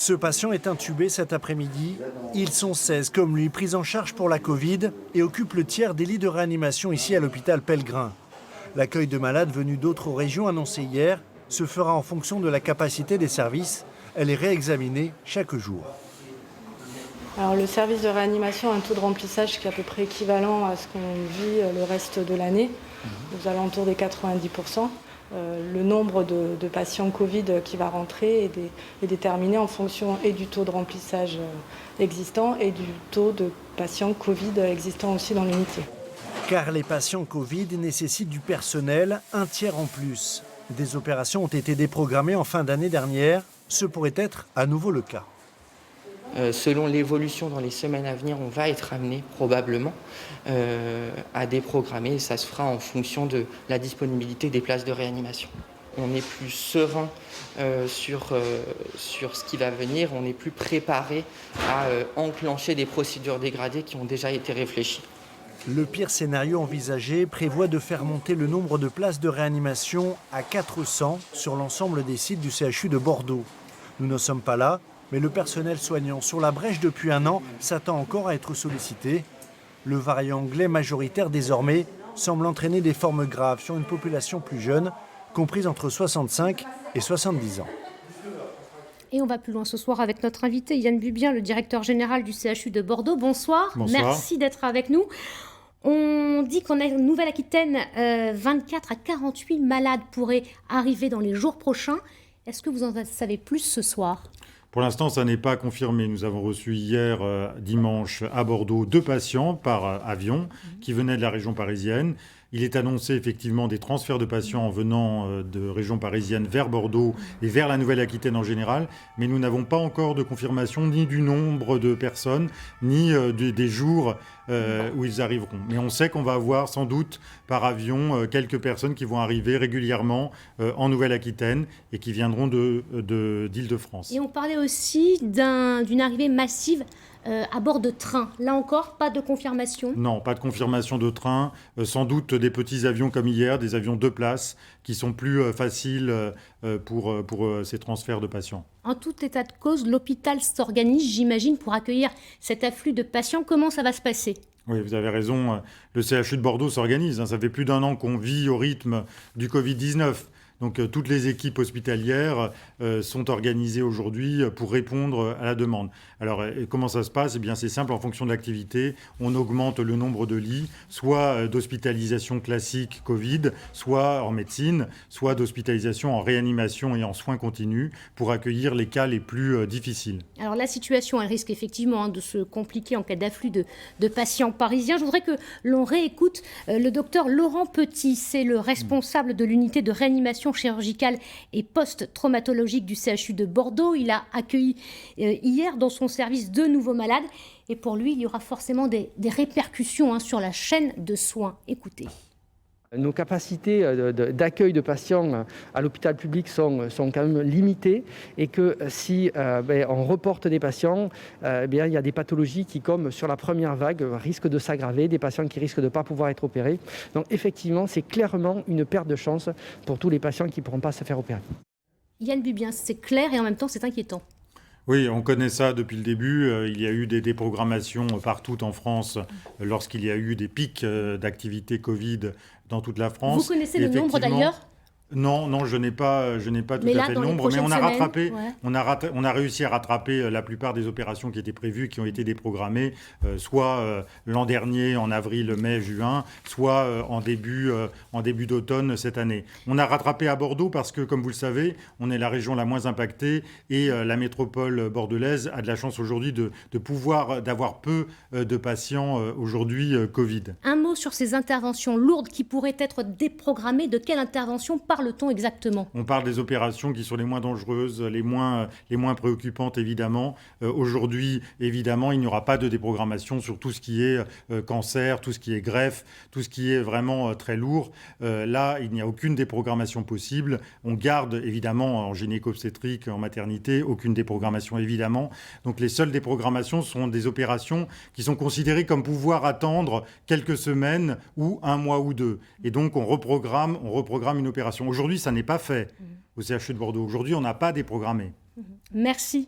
Ce patient est intubé cet après-midi. Ils sont 16 comme lui, pris en charge pour la Covid et occupent le tiers des lits de réanimation ici à l'hôpital Pellegrin. L'accueil de malades venus d'autres régions annoncé hier se fera en fonction de la capacité des services. Elle est réexaminée chaque jour. Alors, le service de réanimation a un taux de remplissage qui est à peu près équivalent à ce qu'on vit le reste de l'année, aux alentours des 90%. Le nombre de patients Covid qui va rentrer est déterminé en fonction et du taux de remplissage existant et du taux de patients Covid existant aussi dans l'unité. Car les patients Covid nécessitent du personnel, un tiers en plus. Des opérations ont été déprogrammées en fin d'année dernière. Ce pourrait être à nouveau le cas. Selon l'évolution dans les semaines à venir, on va être amené probablement à déprogrammer. Ça se fera en fonction de la disponibilité des places de réanimation. On est plus serein sur ce qui va venir, on est plus préparé à enclencher des procédures dégradées qui ont déjà été réfléchies. Le pire scénario envisagé prévoit de faire monter le nombre de places de réanimation à 400 sur l'ensemble des sites du CHU de Bordeaux. Nous ne sommes pas là, mais le personnel soignant sur la brèche depuis un an s'attend encore à être sollicité. Le variant anglais majoritaire désormais semble entraîner des formes graves sur une population plus jeune, comprise entre 65 et 70 ans. Et on va plus loin ce soir avec notre invité Yann Bubien, le directeur général du CHU de Bordeaux. Bonsoir. Bonsoir. Merci d'être avec nous. On dit qu'en Nouvelle-Aquitaine, 24 à 48 malades pourraient arriver dans les jours prochains. Est-ce que vous en savez plus ce soir ? Pour l'instant, ça n'est pas confirmé. Nous avons reçu hier, dimanche, à Bordeaux, 2 patients par avion qui venaient de la région parisienne. Il est annoncé effectivement des transferts de patients en venant de région parisienne vers Bordeaux et vers la Nouvelle-Aquitaine en général, mais nous n'avons pas encore de confirmation ni du nombre de personnes, ni des jours où ils arriveront. Mais on sait qu'on va avoir sans doute par avion quelques personnes qui vont arriver régulièrement en Nouvelle-Aquitaine et qui viendront d'Île-de-France. Et on parlait aussi d'une arrivée massive à bord de trains. Là encore, pas de confirmation ? Non, pas de confirmation de train. Sans doute des petits avions comme hier, des avions 2 places, qui sont plus faciles pour ces transferts de patients. En tout état de cause, l'hôpital s'organise, j'imagine, pour accueillir cet afflux de patients. Comment ça va se passer ? Oui, vous avez raison. Le CHU de Bordeaux s'organise. Ça fait plus d'1 an qu'on vit au rythme du Covid-19. Donc toutes les équipes hospitalières sont organisées aujourd'hui pour répondre à la demande. Alors comment ça se passe ? Eh bien c'est simple, en fonction de l'activité, on augmente le nombre de lits, soit d'hospitalisation classique Covid, soit en médecine, soit d'hospitalisation en réanimation et en soins continus pour accueillir les cas les plus difficiles. Alors la situation, elle risque effectivement de se compliquer en cas d'afflux de patients parisiens. Je voudrais que l'on réécoute le docteur Laurent Petit, c'est le responsable de l'unité de réanimation chirurgicale et post-traumatologique du CHU de Bordeaux. Il a accueilli hier dans son service 2 nouveaux malades et pour lui, il y aura forcément des répercussions sur la chaîne de soins. Écoutez. Nos capacités d'accueil de patients à l'hôpital public sont quand même limitées et que si on reporte des patients, il y a des pathologies qui, comme sur la première vague, risquent de s'aggraver, des patients qui risquent de ne pas pouvoir être opérés. Donc effectivement, c'est clairement une perte de chance pour tous les patients qui ne pourront pas se faire opérer. Yann Bubien, c'est clair et en même temps c'est inquiétant. Oui, on connaît ça depuis le début. Il y a eu des déprogrammations partout en France lorsqu'il y a eu des pics d'activité Covid dans toute la France. Vous connaissez le nombre d'ailleurs ? Non, je n'ai pas tout mais à là, fait le le nombre, mais on a réussi à rattraper la plupart des opérations qui étaient prévues, qui ont été déprogrammées, soit l'an dernier, en avril, mai, juin, soit en début d'automne cette année. On a rattrapé à Bordeaux parce que, comme vous le savez, on est la région la moins impactée et la métropole bordelaise a de la chance aujourd'hui d'avoir peu de patients aujourd'hui Covid. Un mot sur ces interventions lourdes qui pourraient être déprogrammées. De quelle intervention parle-t-on exactement ? On parle des opérations qui sont les moins dangereuses, les moins préoccupantes évidemment. Aujourd'hui, évidemment, il n'y aura pas de déprogrammation sur tout ce qui est cancer, tout ce qui est greffe, tout ce qui est vraiment très lourd. Là, il n'y a aucune déprogrammation possible. On garde évidemment en gynéco-obstétrique, en maternité, aucune déprogrammation évidemment. Donc les seules déprogrammations sont des opérations qui sont considérées comme pouvoir attendre quelques semaines ou 1 mois ou 2. Et donc on reprogramme une opération. Aujourd'hui, ça n'est pas fait au CHU de Bordeaux. Aujourd'hui, on n'a pas déprogrammé. Merci.